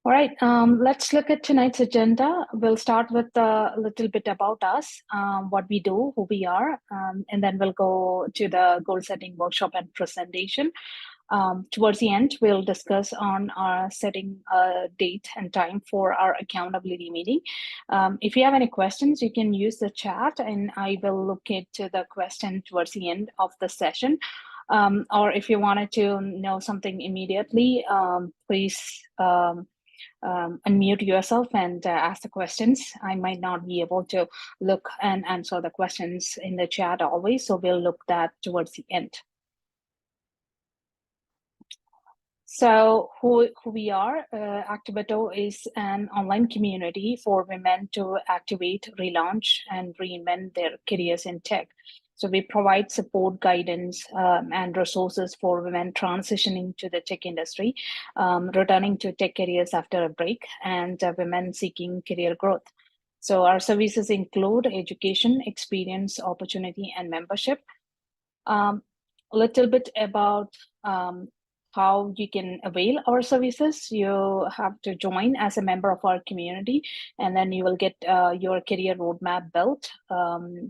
All right, let's look at tonight's agenda. We'll start with a little bit about us, what we do, who we are, and then we'll go to the goal setting workshop and presentation. Towards the end, we'll discuss on our setting a date and time for our accountability meeting. If you have any questions, you can use the chat and I will look into the question towards the end of the session. Or if you wanted to know something immediately, please unmute yourself and ask the questions. I might not be able to look and answer the questions in the chat always, so we'll look that towards the end. So who we are, Activato is an online community for women to activate, relaunch, and reinvent their careers in tech. So we provide support, guidance, and resources for women transitioning to the tech industry, returning to tech careers after a break, and women seeking career growth. So our services include education, experience, opportunity, and membership. A little bit about how you can avail our services. You have to join as a member of our community, and then you will get your career roadmap built,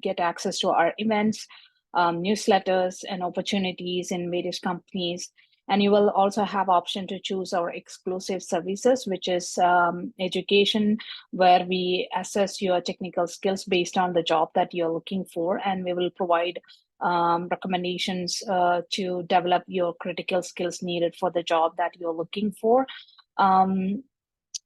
get access to our events, newsletters, and opportunities in various companies. And you will also have option to choose our exclusive services, which is education, where we assess your technical skills based on the job that you're looking for, and we will provide recommendations to develop your critical skills needed for the job that you're looking for.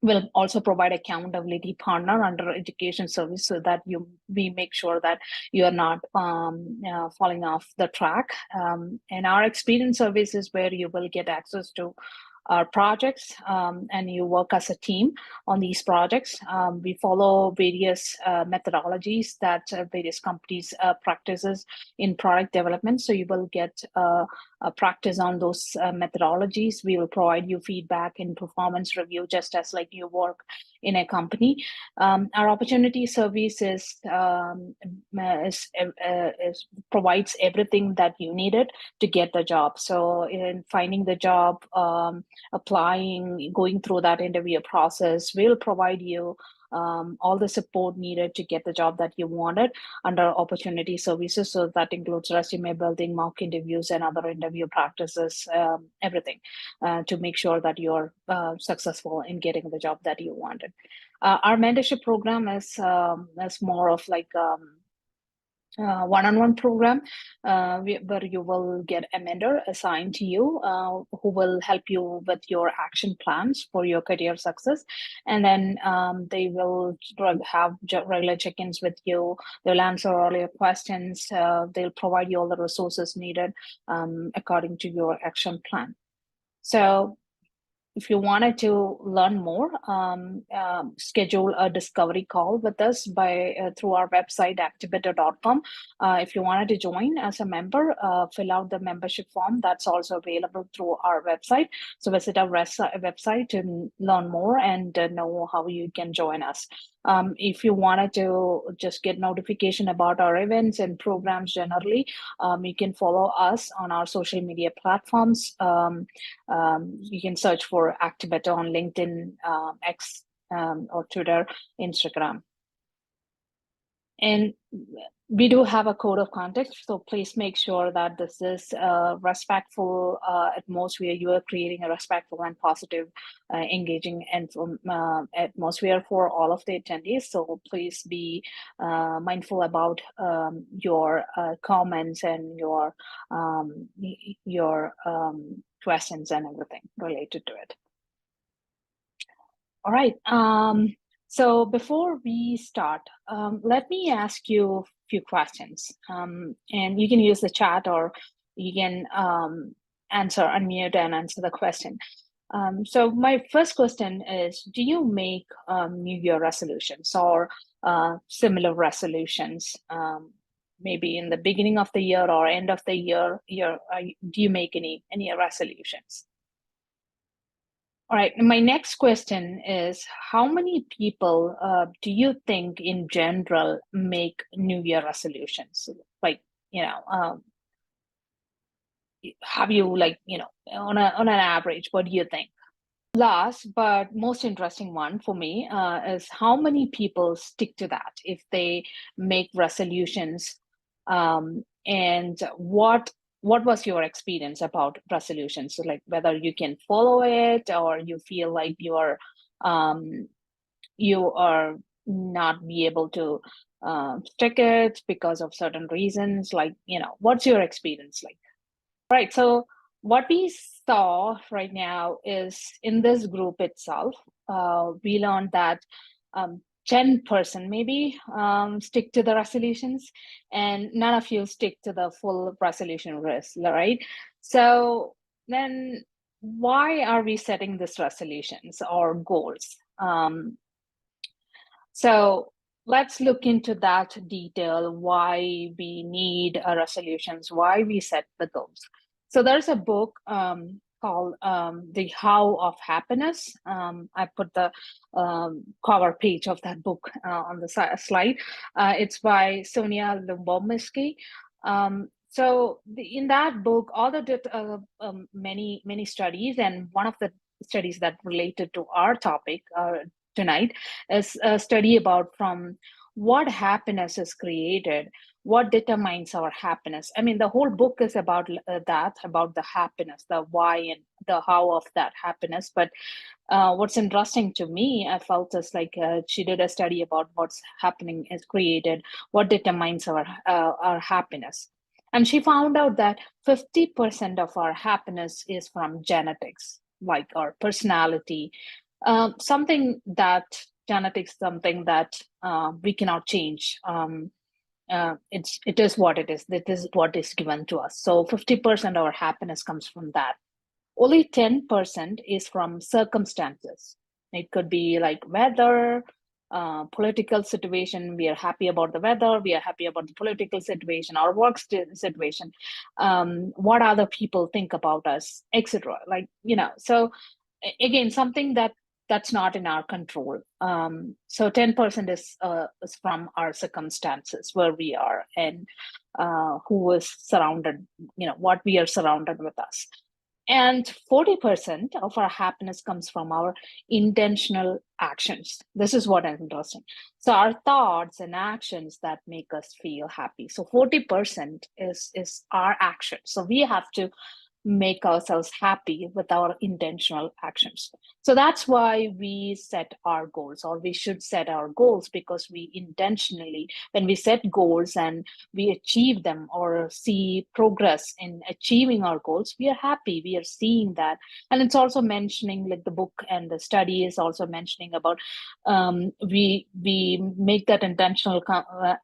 We'll also provide accountability partner under education service so that we make sure that you're not falling off the track. And our experience service is where you will get access to our projects, and you work as a team on these projects. We follow various methodologies that various companies practices in product development. So you will get a practice on those methodologies. We will provide you feedback in performance review, just as like you work in a company. Our opportunity service provides everything that you needed to get the job. So in finding the job, applying, going through that interview process, we'll provide you all the support needed to get the job that you wanted under opportunity services. So that includes resume building, mock interviews, and other interview practices, everything to make sure that you're successful in getting the job that you wanted. Our mentorship program is more of like one-on-one program where you will get a mentor assigned to you who will help you with your action plans for your career success. And then they will have regular check-ins with you. They'll answer all your questions. They'll provide you all the resources needed according to your action plan. So if you wanted to learn more, schedule a discovery call with us through our website, activator.com. If you wanted to join as a member, fill out the membership form. That's also available through our website. So visit our website to learn more and know how you can join us. If you wanted to just get notification about our events and programs generally, you can follow us on our social media platforms. You can search for Activator on LinkedIn, X, or Twitter, Instagram. And we do have a code of conduct, so please make sure that this is a respectful atmosphere. You are creating a respectful and positive, engaging and atmosphere for all of the attendees. So please be mindful about your comments and your questions and everything related to it. All right. So before we start, let me ask you a few questions, and you can use the chat or you can unmute and answer the question. So my first question is, do you make New Year resolutions or similar resolutions, maybe in the beginning of the year or end of the year? Do you make any resolutions? All right, my next question is, how many people do you think in general make New Year resolutions? Like, have you on an average, what do you think? Last but most interesting one for me is how many people stick to that if they make resolutions, and what was your experience about resolutions? So like whether you can follow it or you feel like um, you are not be able to stick it because of certain reasons. Like, what's your experience like? Right. So what we saw right now is in this group itself, we learned that 10% maybe stick to the resolutions, and none of you stick to the full resolution list, right? So then why are we setting these resolutions or goals? So let's look into that detail, why we need resolutions, why we set the goals. So there's a book called The How of Happiness. I put the cover page of that book on the slide. It's by Sonia Lubomirsky. In that book, author did many studies, and one of the studies that related to our topic tonight is a study about from what happiness is created, what determines our happiness. I mean, the whole book is about about the happiness, the why and the how of that happiness. But what's interesting to me, I felt is like she did a study about what's happening is created, what determines our happiness. And she found out that 50% of our happiness is from genetics, like our personality, something that genetics, something that we cannot change. It is what it is. It is what is given to us. So 50% of our happiness comes from that. Only 10% is from circumstances. It could be like weather, political situation. We are happy about the weather. We are happy about the political situation, our work situation, what other people think about us, etc. Like, so again, something that's not in our control. So 10% is from our circumstances, where we are, and who is surrounded, what we are surrounded with us. And 40% of our happiness comes from our intentional actions. This is what is interesting. So our thoughts and actions that make us feel happy. So 40% is our actions. So we have to make ourselves happy with our intentional actions. So that's why we set our goals, or we should set our goals, because we intentionally, when we set goals and we achieve them or see progress in achieving our goals, we are happy, we are seeing that. And it's also mentioning, like the book and the study is also mentioning about, we make that intentional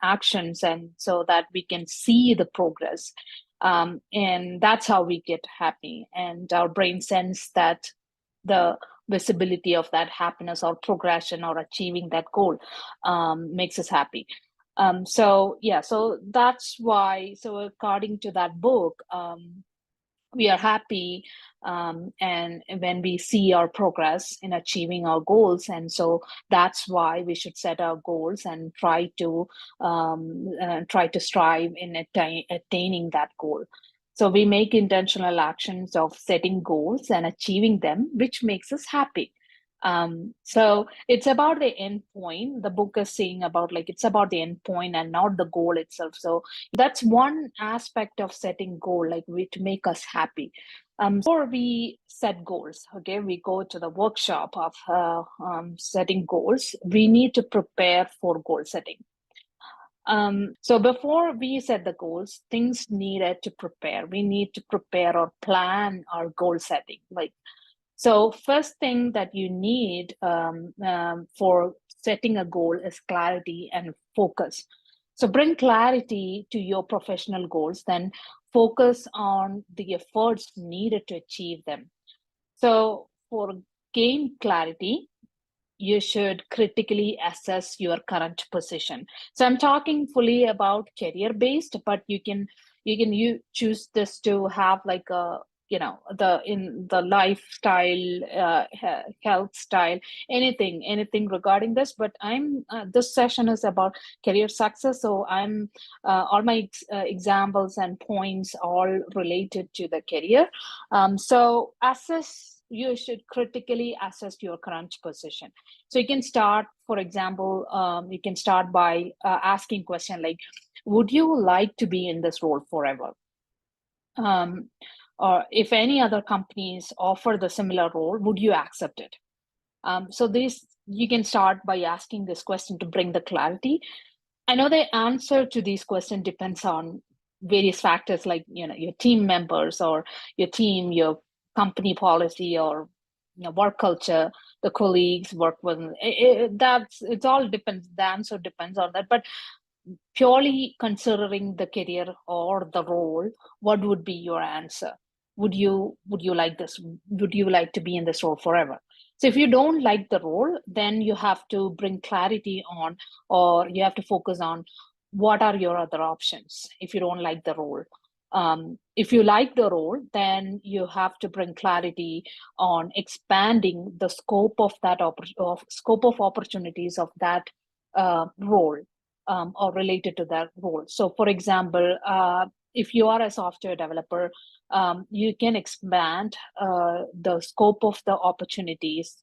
actions, and so that we can see the progress, and that's how we get happy, and our brain sense that the visibility of that happiness or progression or achieving that goal makes us happy. So yeah, so that's why, so according to that book, we are happy, and when we see our progress in achieving our goals. And so that's why we should set our goals and try to strive in attaining that goal. So we make intentional actions of setting goals and achieving them, which makes us happy. So it's about the end point. The book is saying about, like, it's about the end point and not the goal itself. So that's one aspect of setting goal, like to make us happy. Before we set goals, okay, we go to the workshop of setting goals. We need to prepare for goal setting. So before we set the goals, things needed to prepare. We need to prepare or plan our goal setting. Like, so first thing that you need for setting a goal is clarity and focus. So bring clarity to your professional goals, then focus on the efforts needed to achieve them. So for gain clarity, you should critically assess your current position. So I'm talking fully about career based, but you choose this to have like a, the in the lifestyle, health style, anything regarding this. But I'm this session is about career success, so I'm all my examples and points all related to the career. So assess you should critically assess your current position. So you can start, for example, you can start by asking question like, would you like to be in this role forever? Um, or if any other companies offer the similar role, would you accept it? So this, you can start by asking this question to bring the clarity. I know the answer to these questions depends on various factors like, your team members or your team, your company policy, or work culture, the colleagues work with. It all depends. The answer depends on that. But purely considering the career or the role, what would be your answer? Would you like this? Would you like to be in this role forever? So if you don't like the role, then you have to bring clarity on, or you have to focus on what are your other options if you don't like the role. If you like the role, then you have to bring clarity on expanding the scope of scope of opportunities of that role, or related to that role. So, for example, if you are a software developer, you can expand the scope of the opportunities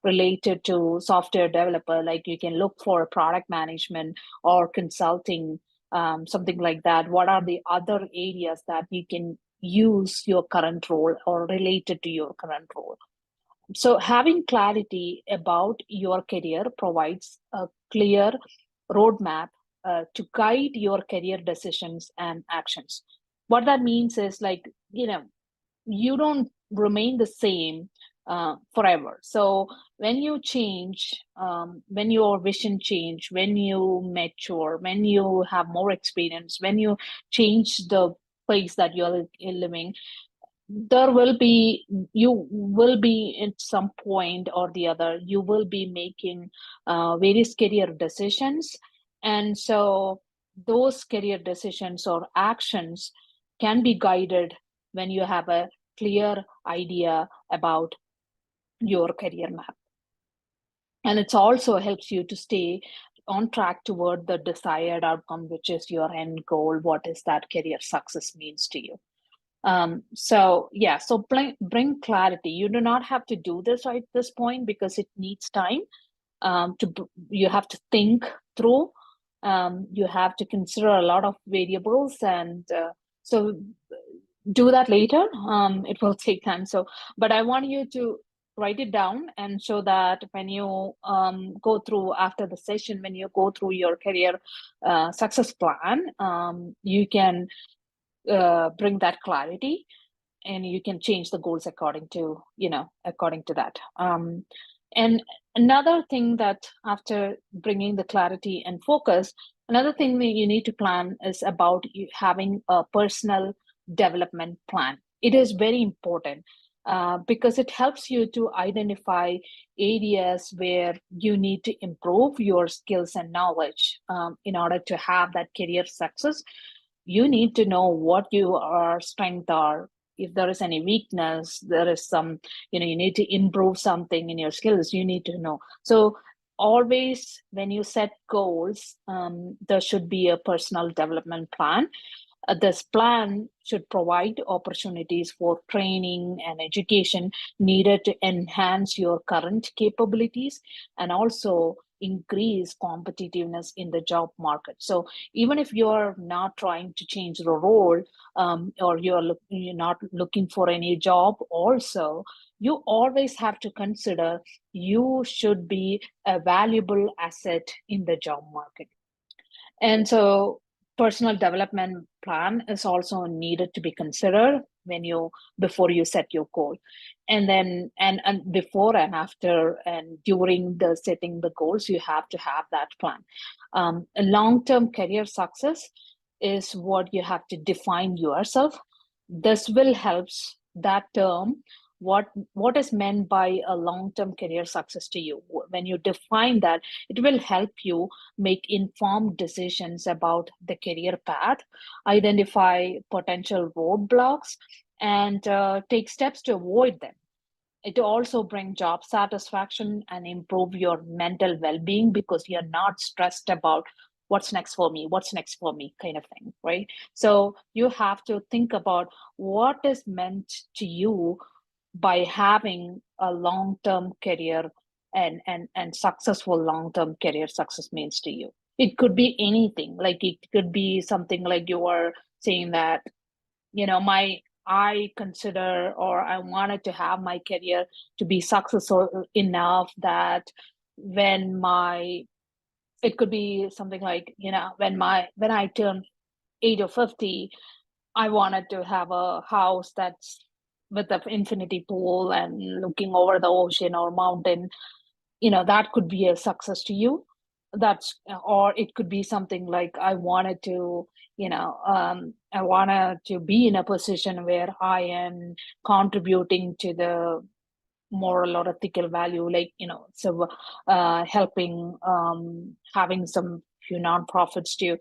related to software developer. Like you can look for product management or consulting, something like that. What are the other areas that you can use your current role or related to your current role? So having clarity about your career provides a clear roadmap to guide your career decisions and actions. What that means is, like, you don't remain the same forever. So when you change, when your vision change, when you mature, when you have more experience, when you change the place that you're living, there will be you will be at some point or the other, you will be making various career decisions. And so those career decisions or actions can be guided when you have a clear idea about your career map. And it also helps you to stay on track toward the desired outcome, which is your end goal. What is that career success means to you? So yeah, so bring clarity. You do not have to do this right at this point because it needs time. You have to think through. You have to consider a lot of variables, and so do that later. It will take time. So, but I want you to write it down, and so that when you go through after the session, when you go through your career success plan, you can bring that clarity, and you can change the goals according to that. And another thing, that after bringing the clarity and focus, another thing that you need to plan is about you having a personal development plan. It is very important because it helps you to identify areas where you need to improve your skills and knowledge in order to have that career success. You need to know what your strengths are. If there is any weakness, there is some, you need to improve something in your skills, you need to know. So always when you set goals, there should be a personal development plan. This plan should provide opportunities for training and education needed to enhance your current capabilities and also increase competitiveness in the job market. So even if you're not trying to change the role, or you're not looking for any job also, you always have to consider you should be a valuable asset in the job market. And so personal development plan is also needed to be considered before you set your goal. And then and before and after and during the setting the goals, you have to have that plan. A long-term career success is what you have to define yourself. This will helps that term, what is meant by a long-term career success to you. When you define that, it will help you make informed decisions about the career path, identify potential roadblocks, and take steps to avoid them. It also brings job satisfaction and improve your mental well-being because you're not stressed about what's next for me kind of thing, right? So you have to think about what is meant to you, by having a long-term career and successful long-term career success means to you. It could be anything, like it could be something like you are saying that, my I consider or I wanted to have my career to be successful enough that when my it could be something like, when I turn age of 50, I wanted to have a house that's with an infinity pool and looking over the ocean or mountain. That could be a success to you. That's Or it could be something like I wanted to be in a position where I am contributing to the moral or ethical value, like, helping, having some few nonprofits to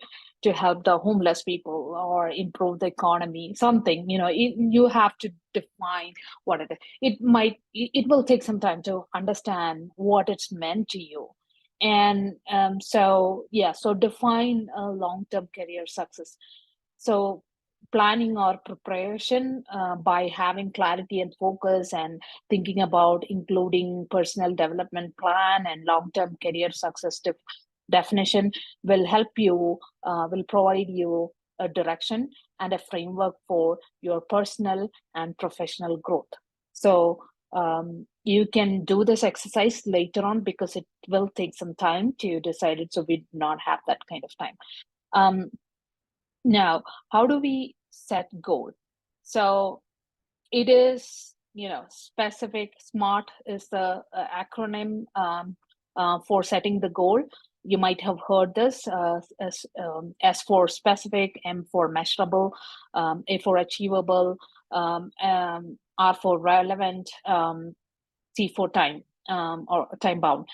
help the homeless people or improve the economy, something. You have to define what it is. It will take some time to understand what it's meant to you. And so define a long-term career success. So planning or preparation, by having clarity and focus and thinking about including personal development plan and long-term career success definition will help you, will provide you a direction and a framework for your personal and professional growth. So you can do this exercise later on because it will take some time to decide it. So we do not have that kind of time. Um, Now, how do we set goal? So it is, specific. SMART is the acronym, for setting the goal. You might have heard this, S for specific, M for measurable, A for achievable, R for relevant, C for time, or time bound.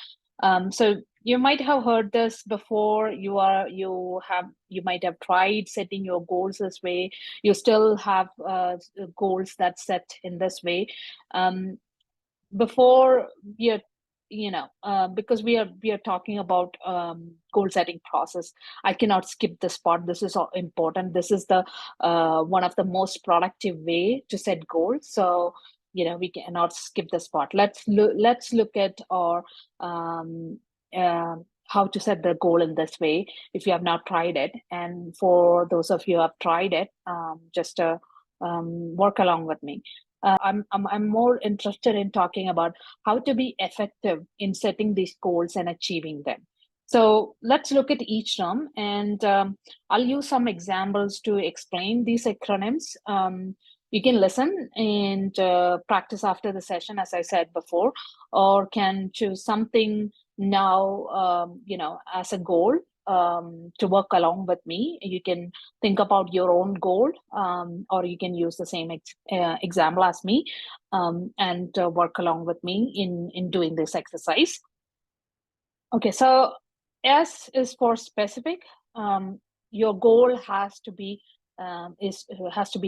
So you might have heard this before. You might have tried setting your goals this way. You still have goals that set in this way. Um, Before we are, because we are talking about goal setting process, I cannot skip this part. This is important. This is the one of the most productive way to set goals. So we cannot skip this part. Let's look at our um, uh, how to set the goal in this way if you have not tried it. And for those of you who have tried it, just work along with me. I'm more interested in talking about how to be effective in setting these goals and achieving them. So let's look at each term, and I'll use some examples to explain these acronyms. You can listen and practice after the session, as I said before, or can choose something now, as a goal, to work along with me. You can think about your own goal, or you can use the same example as me, and work along with me in doing this exercise. Okay, so S is for specific. Your goal has to be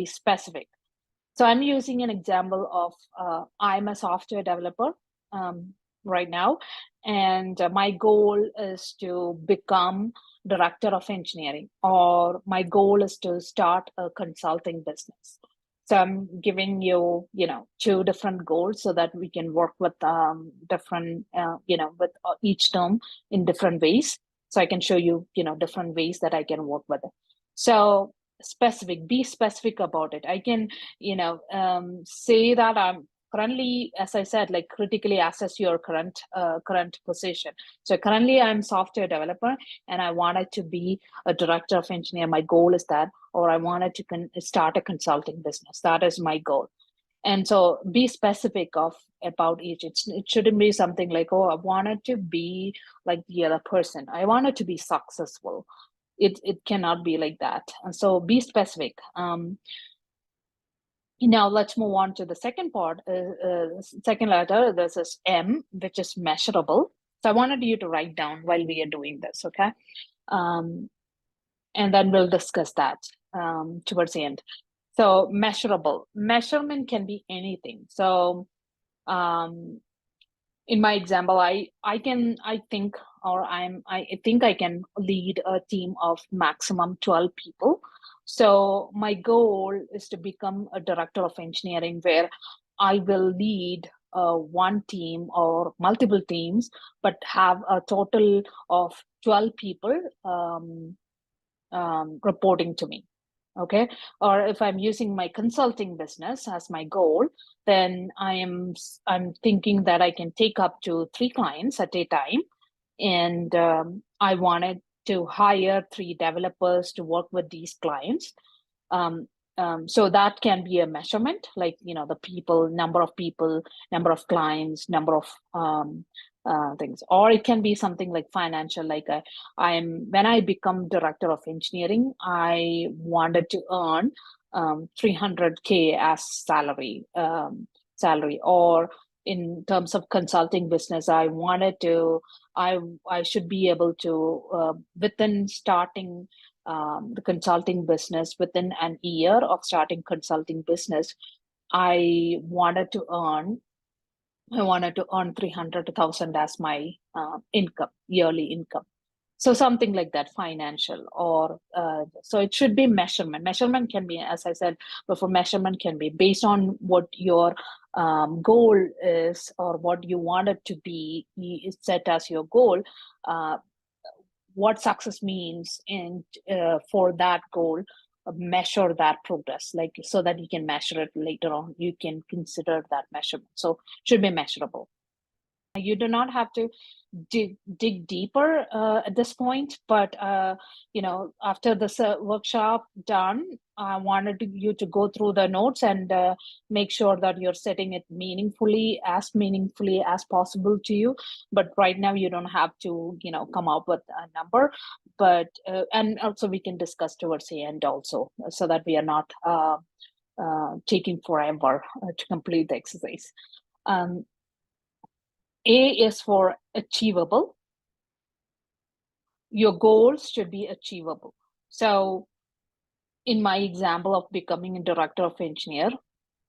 specific. So I'm using an example of, I'm a software developer, right now, and my goal is to become director of engineering, or my goal is to start a consulting business. So I'm giving you, two different goals so that we can work with different, with each term in different ways. So I can show you, different ways that I can work with it. So specific, be specific about it. I can, say that I'm currently, as I said, like critically assess your current position. So currently I'm software developer and I wanted to be a director of engineer. My goal is that, or I wanted to start a consulting business. That is my goal. And so be specific about each. It shouldn't be something like, oh, I wanted to be like the other person. I wanted to be successful. It cannot be like that. And so be specific. Now let's move on to the second part. Second letter, this is M, which is measurable. So I wanted you to write down while we are doing this, okay? And then we'll discuss that towards the end. So measurable. Measurement can be anything. So in my example, I think I can lead a team of maximum 12 people. So my goal is to become a director of engineering where I will lead one team or multiple teams, but have a total of 12 people reporting to me. Okay. Or if I'm using my consulting business as my goal, then I'm thinking that I can take up to 3 clients at a time, and I wanted to hire 3 developers to work with these clients. Um, so that can be a measurement, like, the people, number of clients, number of things. Or it can be something like financial, like when I become director of engineering, I wanted to earn 300K as salary. Or in terms of consulting business, I should be able to, within starting the consulting business, within an year of starting consulting business, I wanted to earn I wanted to earn 300,000 as my income, yearly income. So something like that, financial. Or so it should be measurement. Measurement can be, as I said before, measurement can be based on what your goal is, or what you want it to be set as your goal. Uh, what success means in for that goal, measure that progress, like, so that you can measure it later on, you can consider that measurement. So should be measurable. You do not have to dig deeper at this point, but after this workshop done, I wanted you to go through the notes and make sure that you're setting it meaningfully as possible to you. But right now you don't have to come up with a number, but and also we can discuss towards the end also, so that we are not taking forever to complete the exercise. um, A is for achievable. Your goals should be achievable. So, in my example of becoming a director of engineer,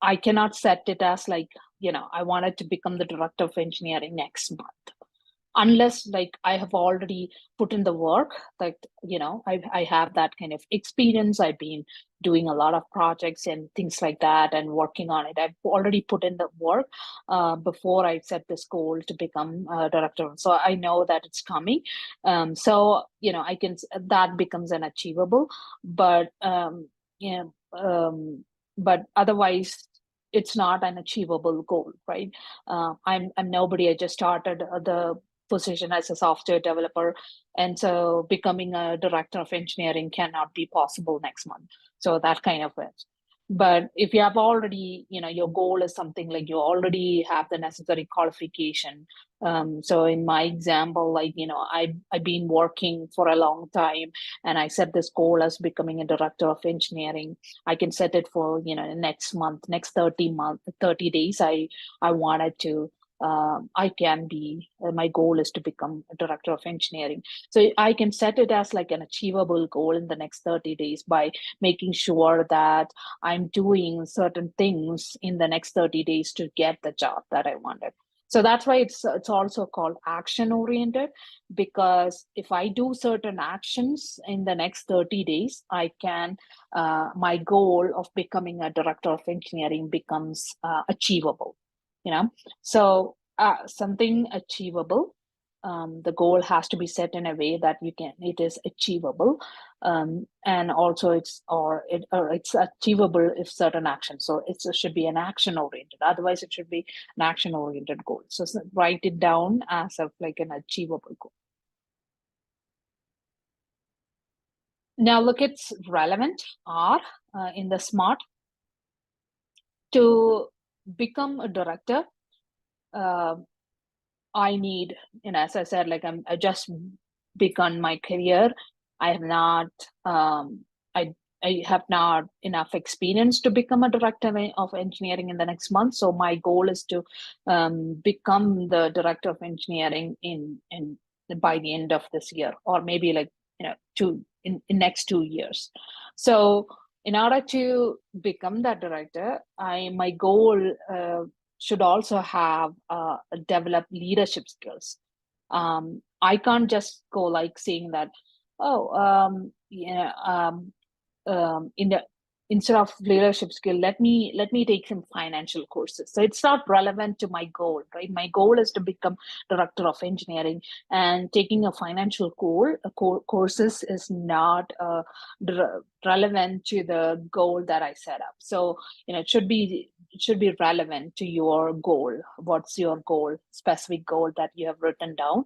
I cannot set it as like, I wanted to become the director of engineering next month, unless like I have already put in the work, that I have that kind of experience. I've been doing a lot of projects and things like that and working on it. I've already put in the work before I set this goal to become a director, so I know that it's coming. So I can, that becomes an achievable. But yeah but otherwise it's not an achievable goal, right? I'm nobody. I just started the position as a software developer, and so becoming a director of engineering cannot be possible next month. So that kind of it. But if you have already, your goal is something like you already have the necessary qualification. So in my example, like, I've been working for a long time, and I set this goal as becoming a director of engineering. I can set it for, next month, next 30 days. I wanted to, I can be, my goal is to become a director of engineering. So I can set it as like an achievable goal in the next 30 days by making sure that I'm doing certain things in the next 30 days to get the job that I wanted. So that's why it's also called action oriented, because if I do certain actions in the next 30 days, I can, my goal of becoming a director of engineering becomes achievable. So something achievable. The goal has to be set in a way that it is achievable, and also it's achievable if certain action. So it should be an action oriented. Otherwise, it should be an action oriented goal. So write it down as like an achievable goal. Now look, it's relevant R in the SMART. To become a director, uh, I need, as I said, like I just begun my career. I have not, I, I have not enough experience to become a director of engineering in the next month. So my goal is to become the director of engineering in by the end of this year, or maybe like, in next 2 years. So in order to become that director, my goal should also have develop leadership skills. I can't just go like saying that, oh, yeah, in the instead of leadership skill, let me take some financial courses. So it's not relevant to my goal, right? My goal is to become director of engineering, and taking a financial courses is not relevant to the goal that I set up. So it should be relevant to your goal. What's your goal, specific goal that you have written down?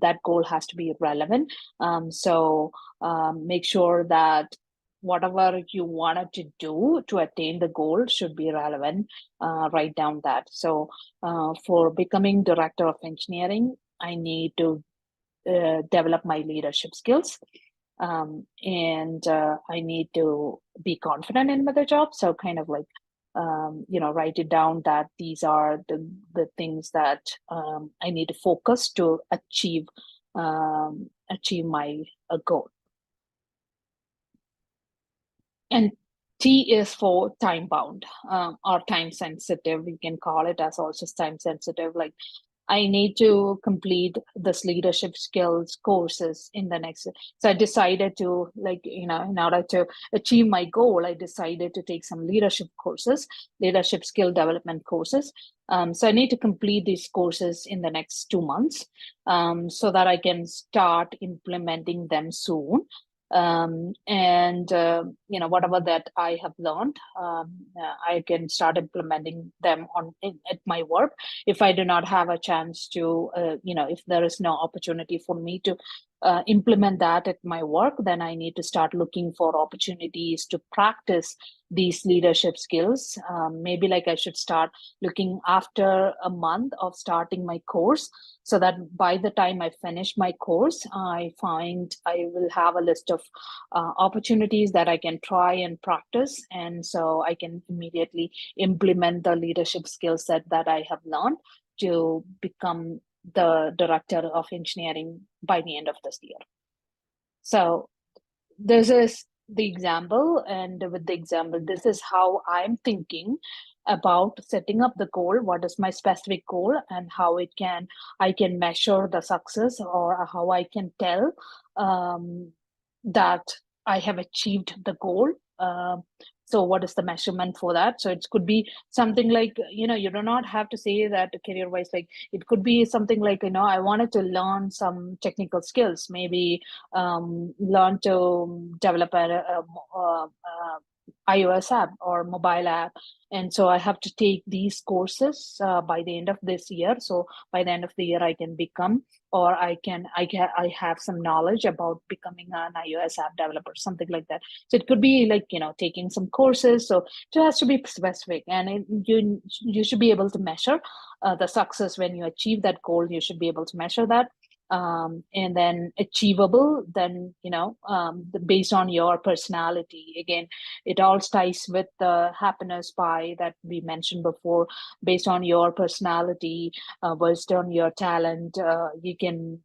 That goal has to be relevant. Make sure that whatever you wanted to do to attain the goal should be relevant. Write down that. So for becoming director of engineering, I need to develop my leadership skills, and I need to be confident in the job. So kind of like write it down that these are the things that I need to focus to achieve my goal. And T is for time bound, or time sensitive. We can call it as also time sensitive. Like I need to complete this leadership skills courses in the next. So I decided to, like, in order to achieve my goal, I decided to take some leadership courses, leadership skill development courses. So I need to complete these courses in the next 2 months, so that I can start implementing them soon. And whatever that I have learned, I can start implementing them at my work. If I do not have a chance to, if there is no opportunity for me to implement that at my work, then I need to start looking for opportunities to practice these leadership skills. Maybe like I should start looking after a month of starting my course, so that by the time I finish my course, I find I will have a list of opportunities that I can try and practice. And so I can immediately implement the leadership skill set that I have learned to become the director of engineering by the end of this year. So this is the example, and with the example, this is how I'm thinking about setting up the goal. What is my specific goal, and how I can measure the success, or how I can tell that I have achieved the goal. So what is the measurement for that? So it could be something like, you do not have to say that career wise. Like it could be something like, I wanted to learn some technical skills, maybe learn to develop a iOS app or mobile app. And so I have to take these courses by the end of this year. So by the end of the year, I can become, or I have some knowledge about becoming an iOS app developer, something like that. So it could be like, taking some courses. So it has to be specific, and you should be able to measure the success when you achieve that goal. You should be able to measure that. And then achievable, then based on your personality. Again, it all ties with the happiness pie that we mentioned before. Based on your personality, based on your talent, you can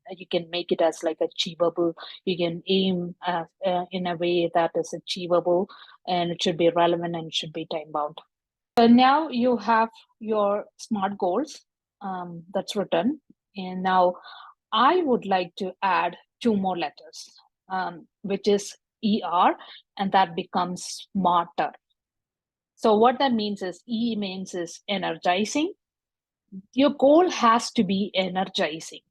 make it as like achievable. You can aim in a way that is achievable, and it should be relevant, and it should be time bound. So now you have your SMART goals, that's written. And now I would like to add two more letters, which is ER, and that becomes smarter. So what that means is, E means is energizing. Your goal has to be energizing,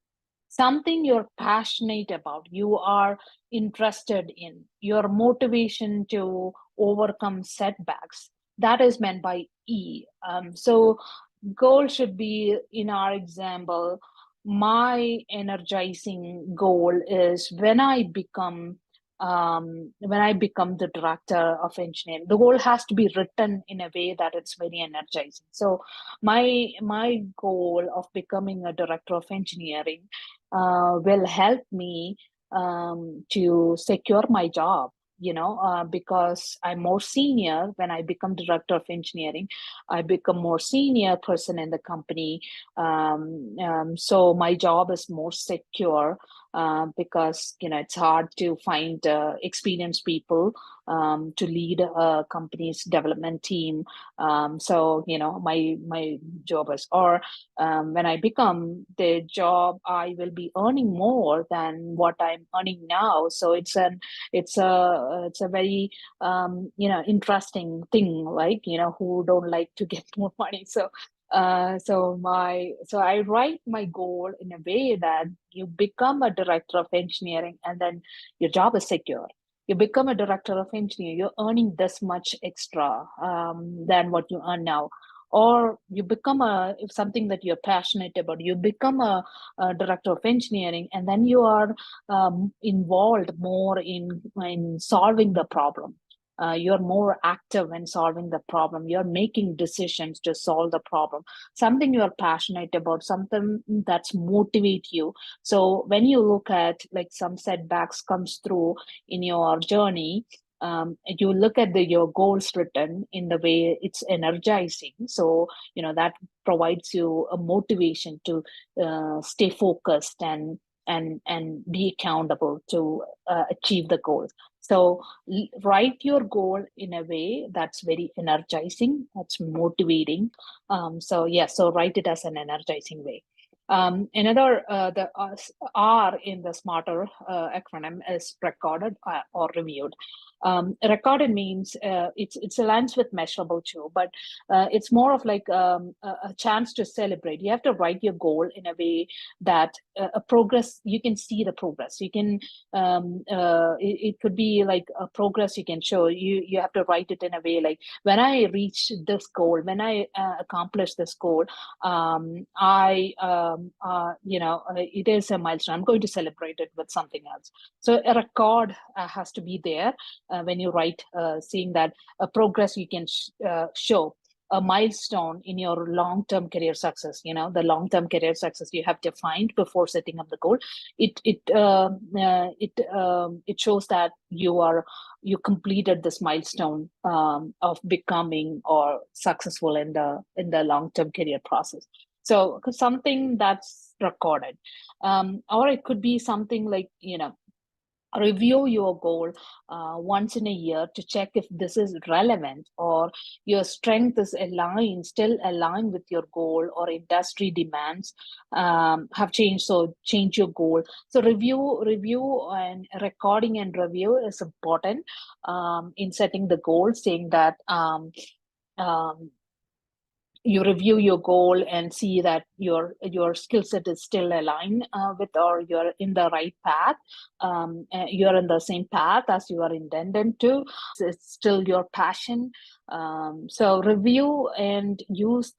something you're passionate about, you are interested in, your motivation to overcome setbacks. That is meant by E. So goal should be, in our example, my energizing goal is when I become the director of engineering. The goal has to be written in a way that it's very energizing. So my goal of becoming a director of engineering will help me to secure my job, because I'm more senior. When I become director of engineering, I become more senior person in the company. So my job is more secure, because it's hard to find experienced people to lead a company's development team. So my job is, or when I become the job, I will be earning more than what I'm earning now. So it's a very interesting thing, like, who don't like to get more money. So I write my goal in a way that you become a director of engineering, and then your job is secure. You become a director of engineering, you're earning this much extra than what you earn now. Or you become something that you're passionate about. You become a director of engineering, and then you are involved more in solving the problem. You're more active in solving the problem. You're making decisions to solve the problem. Something you're passionate about, something that's motivate you. So when you look at, like, some setbacks comes through in your journey, you look at your goals written in the way it's energizing. So that provides you a motivation to stay focused and be accountable to achieve the goal. So write your goal in a way that's very energizing, that's motivating. So write it as an energizing way. Another the R in the smarter acronym is recorded or reviewed. Recorded means it's aligns with measurable too, but it's more of like a chance to celebrate. You have to write your goal in a way that a progress, you can see the progress. You can it could be like a progress you can show. You have to write it in a way like, when I reach this goal, when I accomplish this goal, it is a milestone. I'm going to celebrate it with something else. So a record has to be there when you write, seeing that a progress you can show, a milestone in your long-term career success. The long-term career success you have defined before setting up the goal. It shows that you completed this milestone of becoming or successful in the long-term career process. So something that's recorded, or it could be something like, review your goal once in a year to check if this is relevant, or your strength is still aligned with your goal, or industry demands have changed, so change your goal. So review and recording and review is important in setting the goal, saying that um, you review your goal and see that your skill set is still aligned with, or you're in the right path. You're in the same path as you are intended to. It's still your passion. So review and use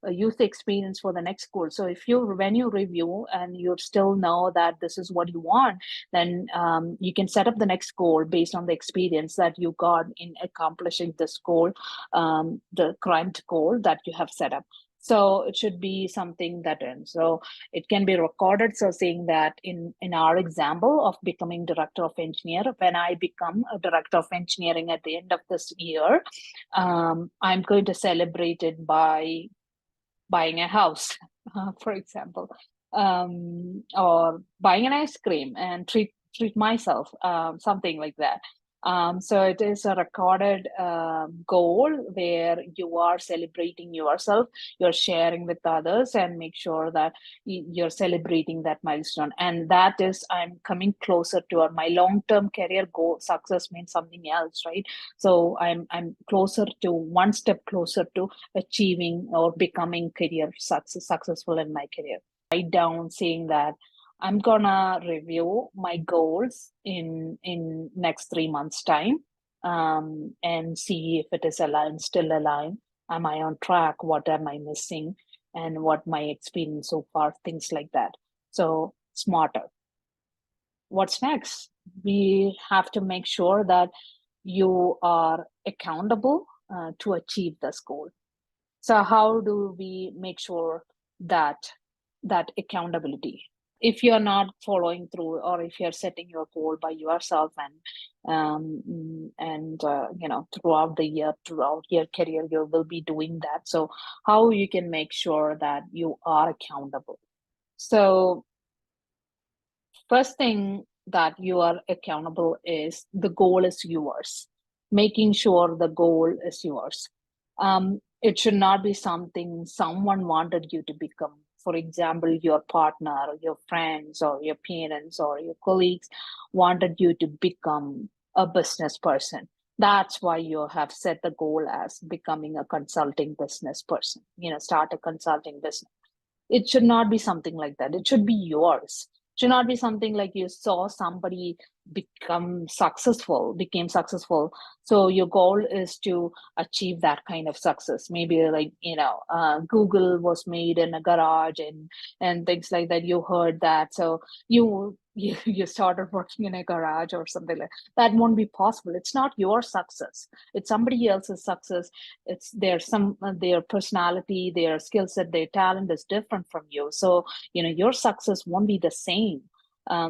use the experience for the next goal. So when you review and you still know that this is what you want, then you can set up the next goal based on the experience that you got in accomplishing this goal, the current goal that you have set up. So it should be something that ends. So it can be recorded. So saying that in our example of becoming director of engineer, when I become a director of engineering at the end of this year, I'm going to celebrate it by buying a house, for example, or buying an ice cream and treat myself, something like that. So it is a recorded goal where you are celebrating yourself, you're sharing with others, and make sure that you're celebrating that milestone. And that is, I'm coming closer to my long-term career goal. Success means something else, right? So I'm closer to one step closer to achieving or becoming successful in my career. Write down saying that I'm gonna review my goals in next 3 months time, and see if it is still aligned. Am I on track? What am I missing? And what my experience so far, things like that. So smarter. What's next? We have to make sure that you are accountable to achieve this goal. So how do we make sure that accountability? If you're not following through, or if you're setting your goal by yourself and throughout the year, throughout your career, you will be doing that. So how you can make sure that you are accountable? So first thing that you are accountable is the goal is yours, making sure the goal is yours. It should not be something someone wanted you to become. For example, your partner, or your friends, or your parents, or your colleagues wanted you to become a business person. That's why you have set the goal as becoming a consulting business person, start a consulting business. It should not be something like that. It should be yours. It should not be something like you saw somebody became successful. So your goal is to achieve that kind of success. Maybe like, Google was made in a garage and things like that. You heard that. So you started working in a garage or something like that. Won't be possible. It's not your success. It's somebody else's success. It's their personality, their skill set, their talent is different from you. So your success won't be the same.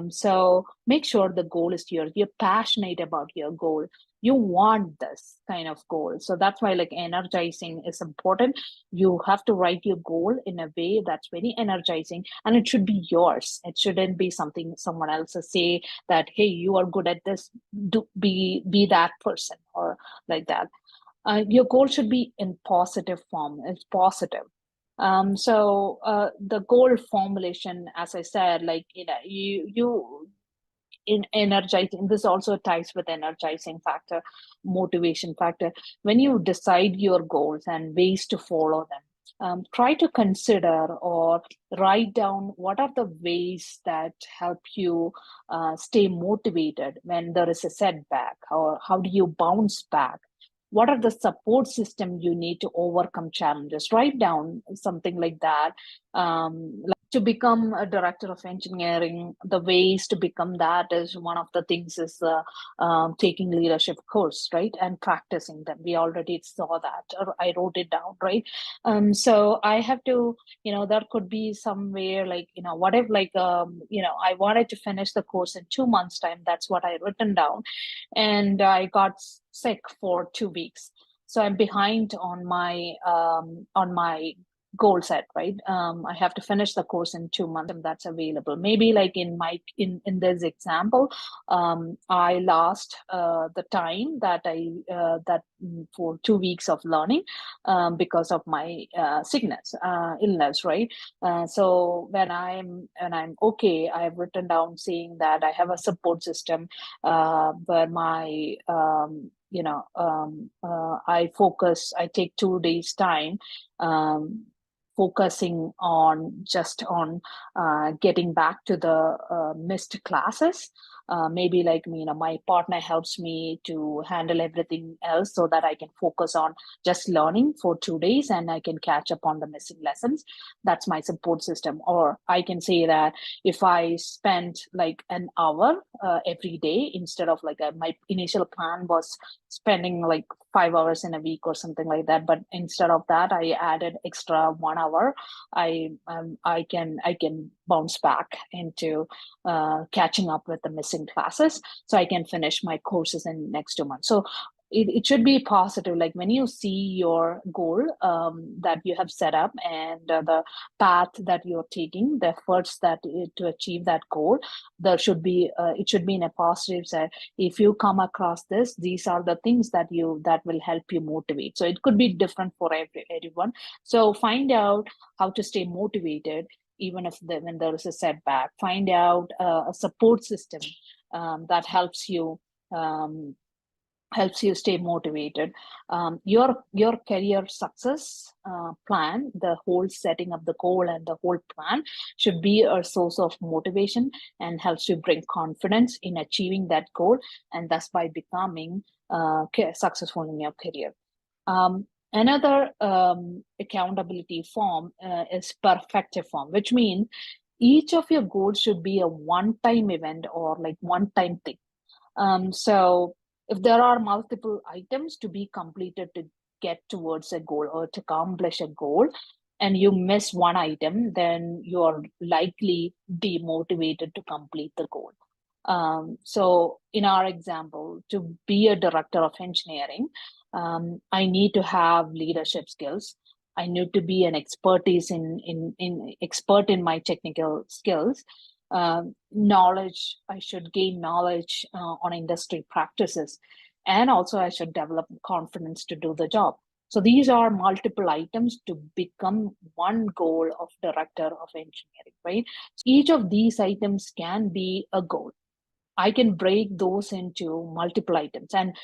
So make sure the goal is yours. You're passionate about your goal. You want this kind of goal. So that's why like energizing is important. You have to write your goal in a way that's very energizing, and it should be yours. It shouldn't be something someone else will say that, hey, you are good at this, be that person, or like that. Your goal should be in positive form. It's positive. So the goal formulation, as I said, like you in energizing. This also ties with energizing factor, motivation factor. When you decide your goals and ways to follow them, try to consider or write down what are the ways that help you stay motivated when there is a setback, or how do you bounce back. What are the support system you need to overcome challenges? Write down something like that. Like to become a director of engineering, the ways to become that is one of the things is taking leadership course, right? And practicing them. We already saw that, or I wrote it down, right? So I have to, there could be somewhere like, what if like, I wanted to finish the course in 2 months time. That's what I written down. And I got sick for 2 weeks. So I'm behind on my goal set, right? I have to finish the course in 2 months, and that's available. Maybe like in this example, I lost the time that for 2 weeks of learning because of my illness, right? So when I'm okay, I've written down saying that I have a support system where my I take 2 days time, um, focusing on just on getting back to the missed classes. Maybe like me, my partner helps me to handle everything else so that I can focus on just learning for 2 days and I can catch up on the missing lessons. That's my support system. Or I can say that if I spend like an hour every day, instead of like my initial plan was spending like 5 hours in a week or something like that, but instead of that I added extra 1 hour. I can bounce back into catching up with the missing classes, so I can finish my courses in next 2 months. So it should be positive. Like when you see your goal that you have set up, and the path that you're taking, the efforts to achieve that goal, there should be it should be in a positive side. If you come across this, these are the things that will help you motivate. So it could be different for everyone. So find out how to stay motivated even if when there is a setback. Find out a support system that um, helps you stay motivated. Your career success plan, the whole setting of the goal and the whole plan should be a source of motivation and helps you bring confidence in achieving that goal, and thus by becoming successful in your career. Another accountability form is perfective form, which means each of your goals should be a one-time event or like one-time thing. So if there are multiple items to be completed to get towards a goal or to accomplish a goal, and you miss one item, then you're likely demotivated to complete the goal. So in our example, to be a director of engineering, I need to have leadership skills. I need to be an expert in my technical skills. Knowledge, I should gain knowledge on industry practices, and also I should develop confidence to do the job. So these are multiple items to become one goal of director of engineering, right? So each of these items can be a goal. I can break those into multiple items, and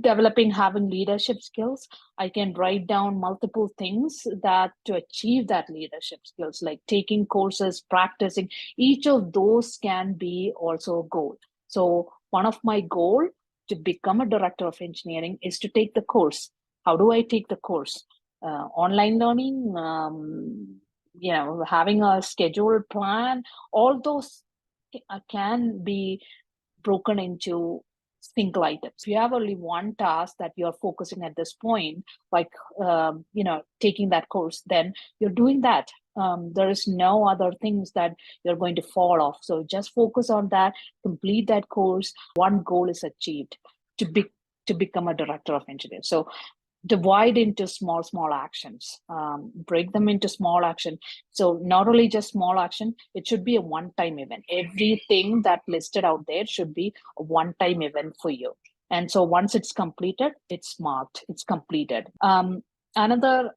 developing, having leadership skills, I can write down multiple things that to achieve that leadership skills, like taking courses, practicing. Each of those can be also a goal. So one of my goal to become a director of engineering is to take the course. How do I take the course? Online learning, having a scheduled plan, all those can be broken into single items. If you have only one task that you're focusing at this point, like taking that course, then you're doing that. There is no other things that you're going to fall off. So just focus on that, complete that course. One goal is achieved to be to become a director of engineering. So divide into small actions, break them into small action. So not only just small action, it should be a one-time event. Everything that listed out there should be a one-time event for you. And so once it's completed, it's marked, it's completed. Another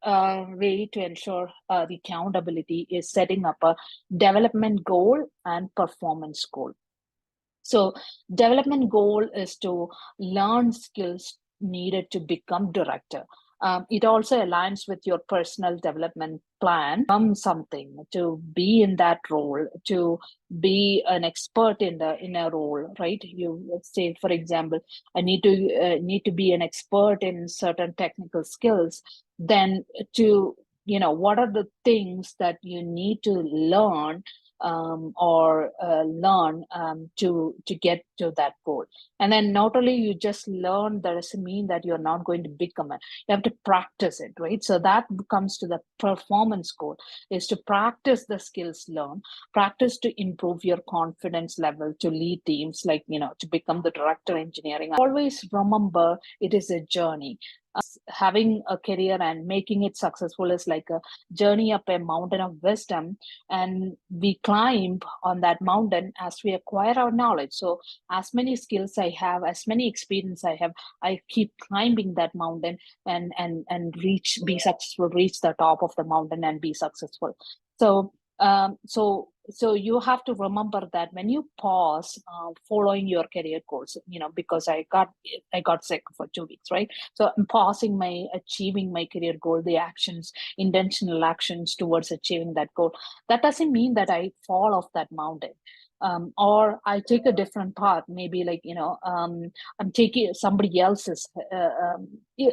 way to ensure the accountability is setting up a development goal and performance goal. So development goal is to learn skills needed to become director. It also aligns with your personal development plan. Something to be in that role, to be an expert in a role, right? You let's say, for example, I need to be an expert in certain technical skills. Then to what are the things that you need to learn or learn to get to that goal. And then not only you just learn, that doesn't mean that you're not going to become it. You have to practice it, right? So that comes to the performance goal, is to practice the skills learned, practice to improve your confidence level to lead teams, like to become the director engineering. Always remember, it is a journey. Having a career and making it successful is like a journey up a mountain of wisdom, and we climb on that mountain as we acquire our knowledge. So as many skills I have, as many experience I have, I keep climbing that mountain and be successful, reach the top of the mountain and be successful. So so you have to remember that when you pause following your career goals, because I got sick for 2 weeks, right? So I'm pausing my achieving my career goal, the actions, intentional actions towards achieving that goal. That doesn't mean that I fall off that mountain. Or I take a different path, maybe like I'm taking somebody else's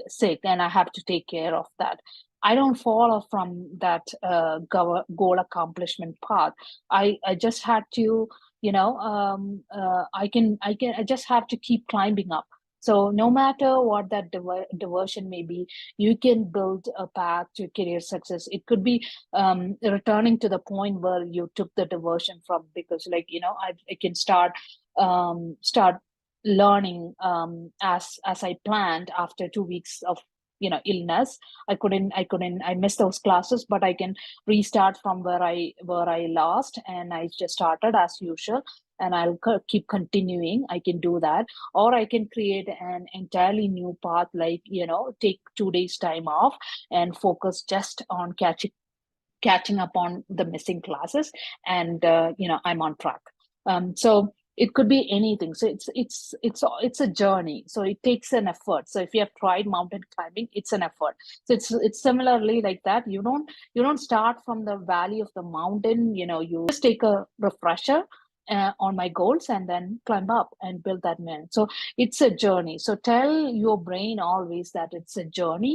sick, and I have to take care of that. I don't fall off from that goal accomplishment path. I just had to, I just have to keep climbing up. So no matter what that diversion may be, you can build a path to career success. It could be returning to the point where you took the diversion from, because I can start learning as I planned after 2 weeks of illness. I missed those classes, but I can restart from where I lost, and I just started as usual, and I'll keep continuing. I can do that, or I can create an entirely new path, like take 2 days time off and focus just on catching up on the missing classes, and I'm on track. So it could be anything. So it's a journey, so it takes an effort. So if you have tried mountain climbing, it's an effort. So it's similarly like that. You don't start from the valley of the mountain. You just take a refresher on my goals and then climb up and build that man. So it's a journey. So tell your brain always that it's a journey.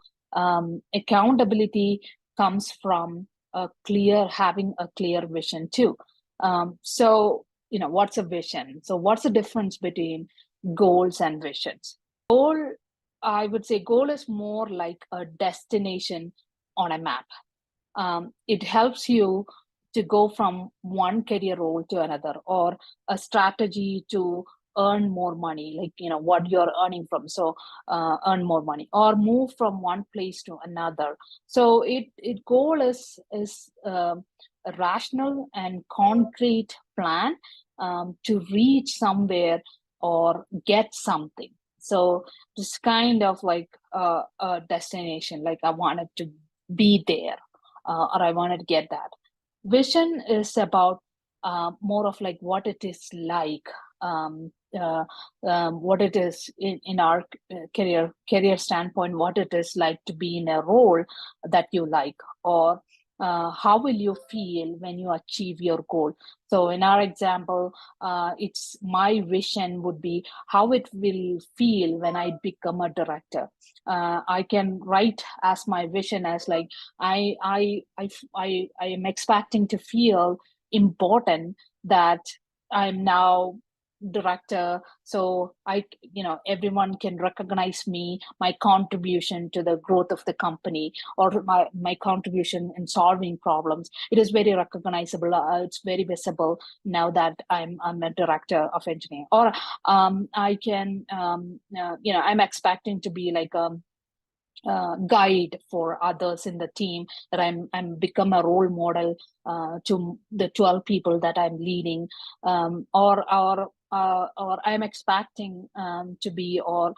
Accountability comes from having a clear vision too. So what's a vision? So what's the difference between goals and visions? I would say goal is more like a destination on a map. It helps you to go from one career role to another, or a strategy to earn more money, like what you're earning from. So earn more money or move from one place to another. So it goal is a rational and concrete plan to reach somewhere or get something. So this kind of like a destination, like I wanted to be there, or I wanted to get that. Vision is about more of like what it is like, um, uh, what it is in our career standpoint, what it is like to be in a role that you like, or how will you feel when you achieve your goal. So in our example, it's my vision would be how it will feel when I become a director. I can write as my vision as like I am expecting to feel important, that I'm now director, so I, everyone can recognize me, my contribution to the growth of the company, or my contribution in solving problems. It is very recognizable. It's very visible now that I'm a director of engineering. Or I can, I'm expecting to be like guide for others in the team, that I'm become a role model to the 12 people that I'm leading, or I'm expecting to be or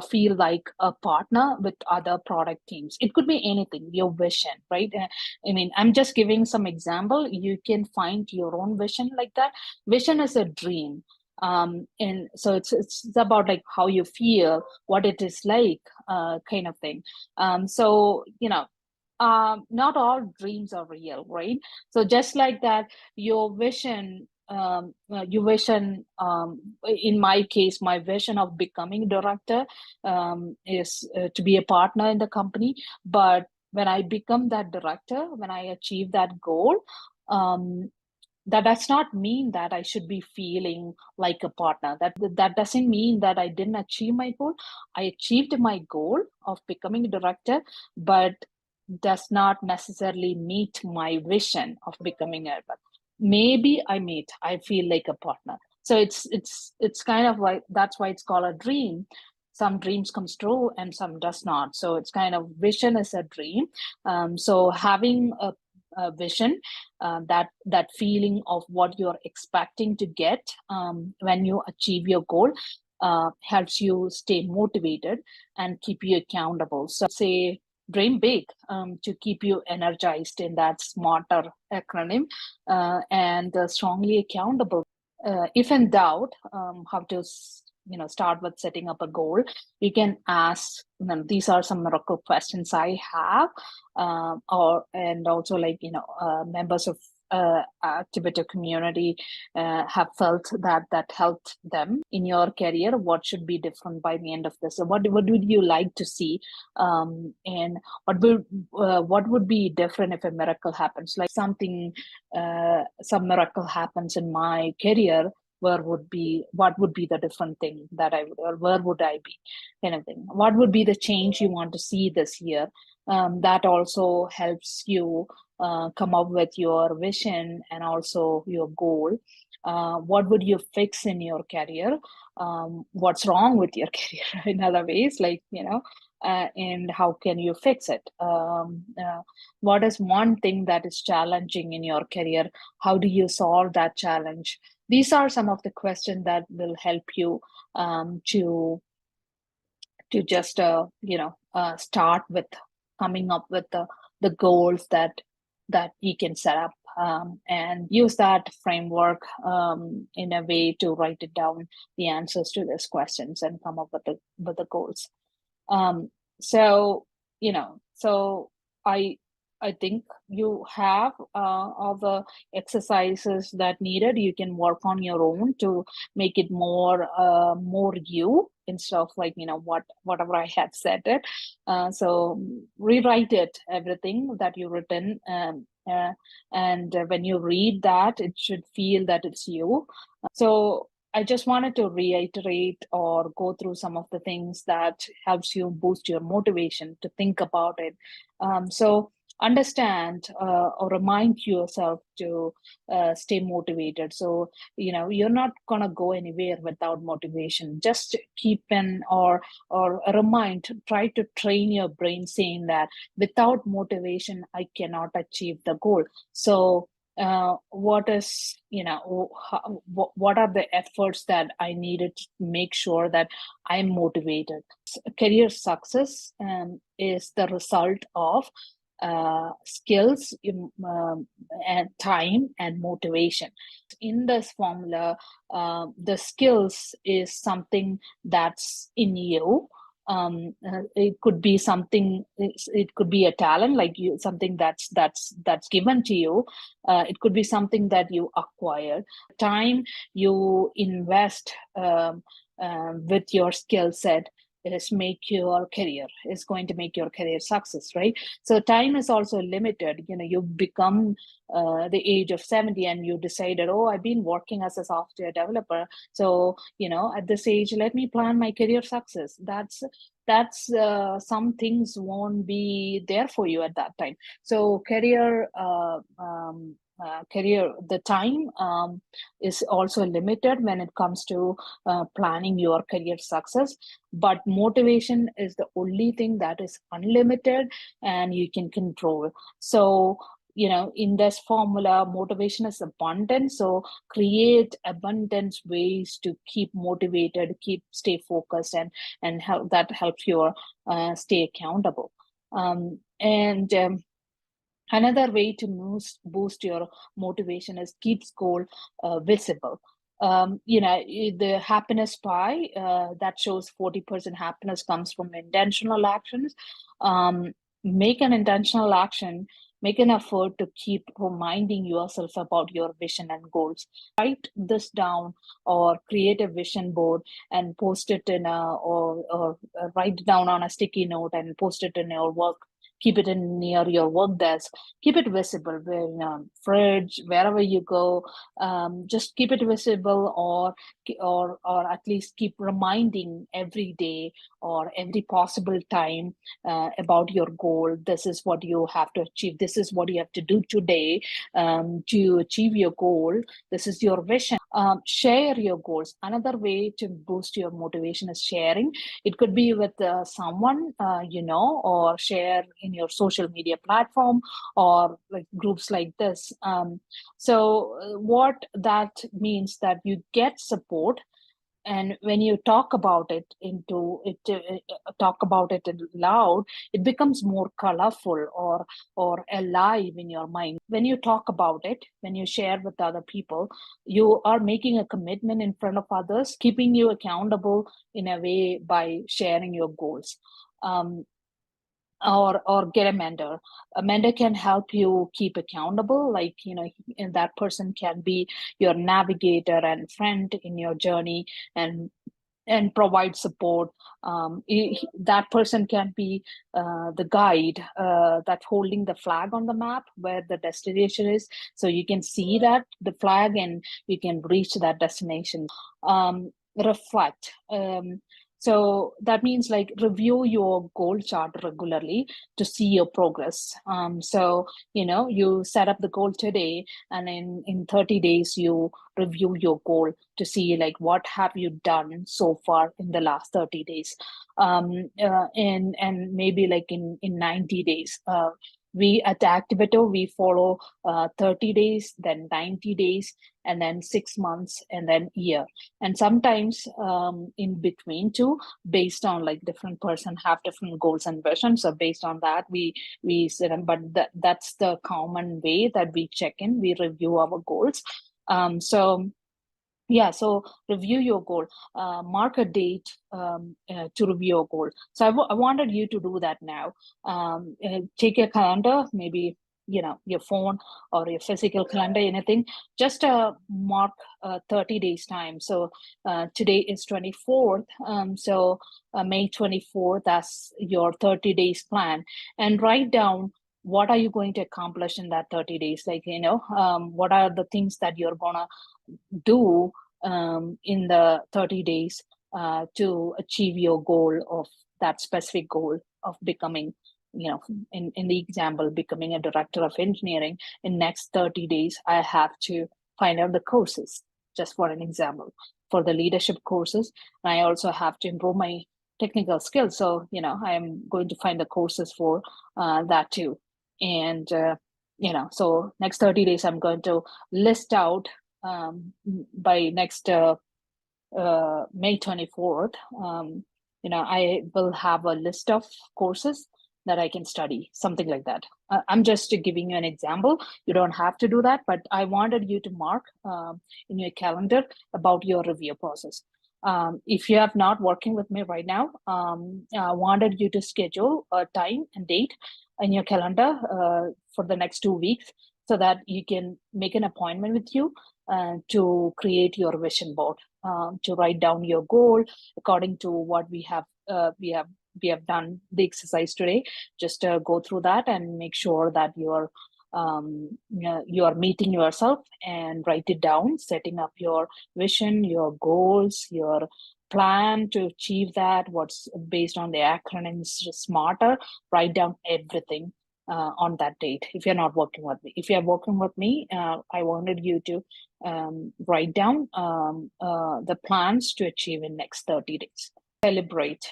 feel like a partner with other product teams. It could be anything, your vision, right? I mean, I'm just giving some example. You can find your own vision like that. Vision is a dream, and so it's about like how you feel, what it is like, kind of thing. So not all dreams are real, right? So just like that, your vision, in my case, my vision of becoming director is to be a partner in the company. But when I become that director, when I achieve that goal, um, that does not mean that I should be feeling like a partner. That doesn't mean that I didn't achieve my goal. I achieved my goal of becoming a director, but does not necessarily meet my vision of becoming a. Maybe I feel like a partner. So it's kind of like, that's why it's called a dream. Some dreams comes true and some does not. So it's kind of, vision is a dream. So having a vision, that feeling of what you're expecting to get when you achieve your goal, helps you stay motivated and keep you accountable. So say dream big, to keep you energized in that smarter acronym, and strongly accountable. If in doubt, how to start with setting up a goal, you can ask, these are some miracle questions I have, or and also like members of activator community have felt that helped them in your career. What should be different by the end of this? So what would you like to see, and what would be different if a miracle happens, like something, some miracle happens in my career, what would be the different thing that I would, or where would I be, kind of thing. What would be the change you want to see this year? That also helps you come up with your vision and also your goal. What would you fix in your career? What's wrong with your career in other ways, like and how can you fix it? What is one thing that is challenging in your career? How do you solve that challenge? These are some of the questions that will help you to just start with coming up with the goals that you can set up, and use that framework in a way to write it down, the answers to these questions, and come up with the goals. um, so so I I think you have all the exercises that needed. You can work on your own to make it more you, instead of like whatever I had said it. So rewrite it, everything that you written, and when you read that, it should feel that it's you. So I just wanted to reiterate or go through some of the things that helps you boost your motivation to think about it. So understand, or remind yourself to stay motivated. So you're not gonna go anywhere without motivation. Just keep in, or remind, try to train your brain saying that without motivation I cannot achieve the goal. So what is, what are the efforts that I needed to make sure that I'm motivated. Career success is the result of skills, and time and motivation. In this formula, the skills is something that's in you. It could be something, it could be a talent, like you, something that's given to you. It could be something that you acquire. Time you invest with your skill set is make your career, is going to make your career success, right? So time is also limited. You become the age of 70 and you decided, oh, I've been working as a software developer, so at this age, let me plan my career success. That's some things won't be there for you at that time. So career, the time is also limited when it comes to planning your career success. But motivation is the only thing that is unlimited and you can control. So in this formula, motivation is abundant. So create abundant ways to keep motivated, stay focused, and helps you stay accountable. And Another way to boost your motivation is keeps goal visible. The happiness pie that shows 40% happiness comes from intentional actions. Make an intentional action, make an effort to keep reminding yourself about your vision and goals. Write this down or create a vision board and post it or write it down on a sticky note and post it in your work. Keep it in near your work desk. Keep it visible in a fridge, wherever you go. Just keep it visible, or at least keep reminding every day or every possible time about your goal. This is what you have to achieve. This is what you have to do today to achieve your goal. This is your vision. Share your goals. Another way to boost your motivation is sharing. It could be with someone or share in your social media platform or like groups like this. So what that means that you get support, and when you talk about it talk about it loud, it becomes more colorful or alive in your mind. When you talk about it, when you share with other people, you are making a commitment in front of others, keeping you accountable in a way by sharing your goals. Or get a mentor. A mentor can help you keep accountable, like and that person can be your navigator and friend in your journey, and provide support. That person can be the guide that's holding the flag on the map where the destination is, so you can see that the flag and you can reach that destination. Reflect. So that means like review your goal chart regularly to see your progress. So you set up the goal today, and in 30 days you review your goal to see like what have you done so far in the last 30 days. And maybe like in 90 days, we at Activator, we follow 30 days, then 90 days, and then 6 months, and then year. And sometimes in between too, based on like different person have different goals and visions, so based on that we set them. But that's the common way that we check in, we review our goals. So review your goal. Mark a date to review your goal. So I wanted you to do that now. Take a calendar, maybe your phone or your physical calendar, anything. Just mark 30 days time. So today is 24th. So May 24th, that's your 30 days plan, and write down what are you going to accomplish in that 30 days. Like what are the things that you're gonna do in the 30 days to achieve your goal of that specific goal of becoming, in the example, becoming a director of engineering. In next 30 days, I have to find out the courses, just for an example, for the leadership courses. And I also have to improve my technical skills. So, I'm going to find the courses for that too. And So next 30 days, I'm going to list out by next May 24th, I will have a list of courses that I can study, something like that. I'm just giving you an example. You don't have to do that, but I wanted you to mark in your calendar about your review process. If you have not working with me right now, I wanted you to schedule a time and date in your calendar for the next 2 weeks so that you can make an appointment with you to create your vision board, to write down your goal according to what we have done the exercise today. Just go through that and make sure that you are meeting yourself, and write it down, setting up your vision, your goals, your plan to achieve that, what's based on the acronyms smarter. Write down everything on that date. If you're not working with me, if you're working with me, I wanted you to write down the plans to achieve in next 30 days. Celebrate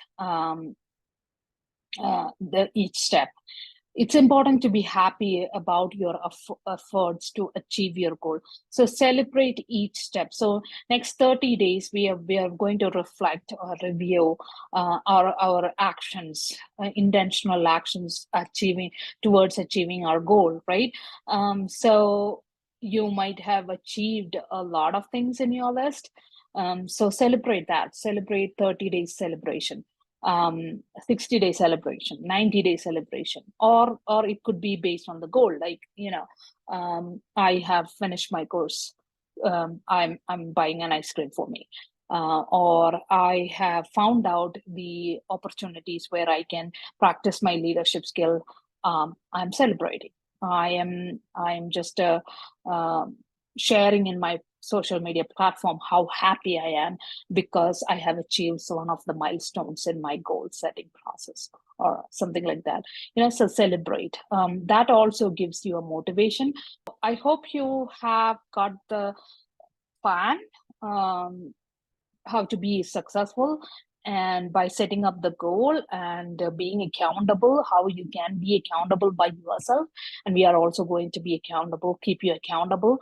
each step. It's important to be happy about your efforts to achieve your goal. So celebrate each step. So next 30 days, we are going to reflect or review our actions, intentional actions towards achieving our goal, right? So you might have achieved a lot of things in your list. So celebrate that. Celebrate 30 days celebration, 60-day celebration, 90-day celebration, or it could be based on the goal. Like, I have finished my course. I'm buying an ice cream for me. Or I have found out the opportunities where I can practice my leadership skill. I'm celebrating. I'm just sharing in my social media platform how happy I am because I have achieved one of the milestones in my goal setting process, or something like that. So celebrate. That also gives you a motivation. I hope you have got the plan, how to be successful, and by setting up the goal and being accountable, how you can be accountable by yourself, and we are also going to be accountable, keep you accountable.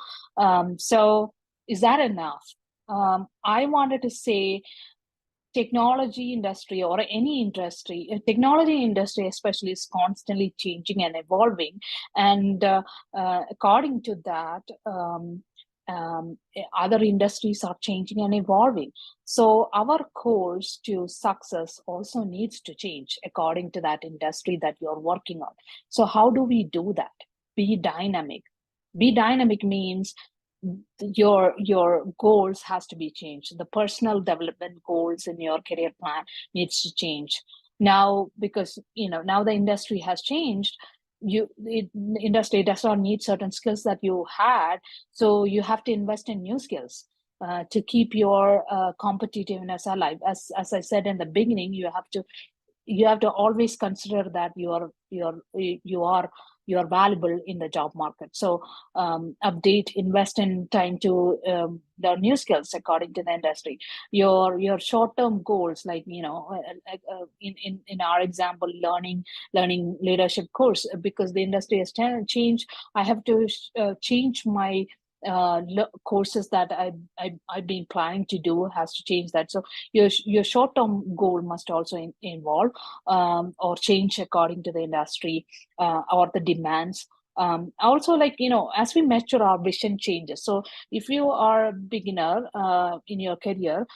So is that enough? I wanted to say, technology industry or any industry, technology industry especially, is constantly changing and evolving, and according to that, other industries are changing and evolving. So our course to success also needs to change according to that industry that you're working on. So how do we do that? Be dynamic. Be dynamic means your goals has to be changed. The personal development goals in your career plan needs to change now, because now the industry has changed. The industry does not need certain skills that you had, so you have to invest in new skills to keep your competitiveness alive. As I said in the beginning, you have to always consider that you are valuable in the job market. So update, invest in time to learn new skills according to the industry. Your short-term goals, like in our example, learning leadership course, because the industry has changed. I have to change my courses that I've been planning to do, has to change that. So your short-term goal must also involve or change according to the industry or the demands. Also, like, as we mature, our vision changes. So if you are a beginner in your career,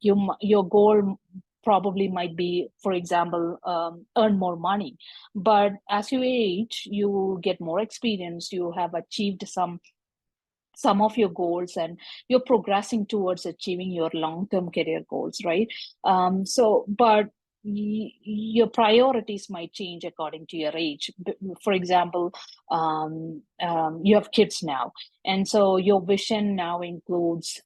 your goal probably might be, for example, earn more money. But as you age, you get more experience, you have achieved some of your goals, and you're progressing towards achieving your long-term career goals, right? But your priorities might change according to your age. For example, you have kids now, and so your vision now includes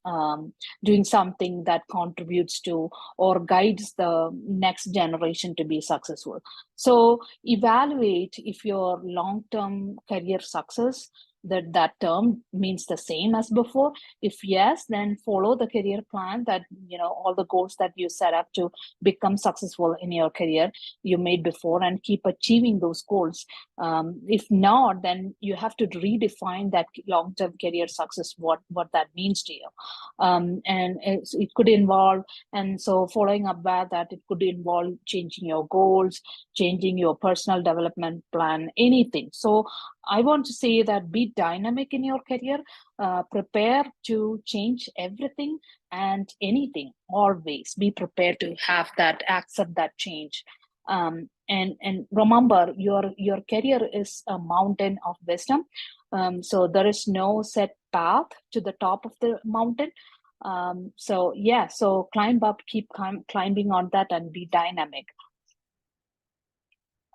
doing something that contributes to or guides the next generation to be successful. So evaluate if your long-term career success that term means the same as before? If yes, then follow the career plan that, all the goals that you set up to become successful in your career you made before, and keep achieving those goals. If not, then you have to redefine that long-term career success, what that means to you. And it could involve, and so following up with that, it could involve changing your goals, changing your personal development plan, anything. So I want to say that be dynamic in your career, prepare to change everything and anything. Always be prepared to have that, accept that change. And remember, your career is a mountain of wisdom. So there is no set path to the top of the mountain. So yeah, so climb up, keep climbing on that, and be dynamic.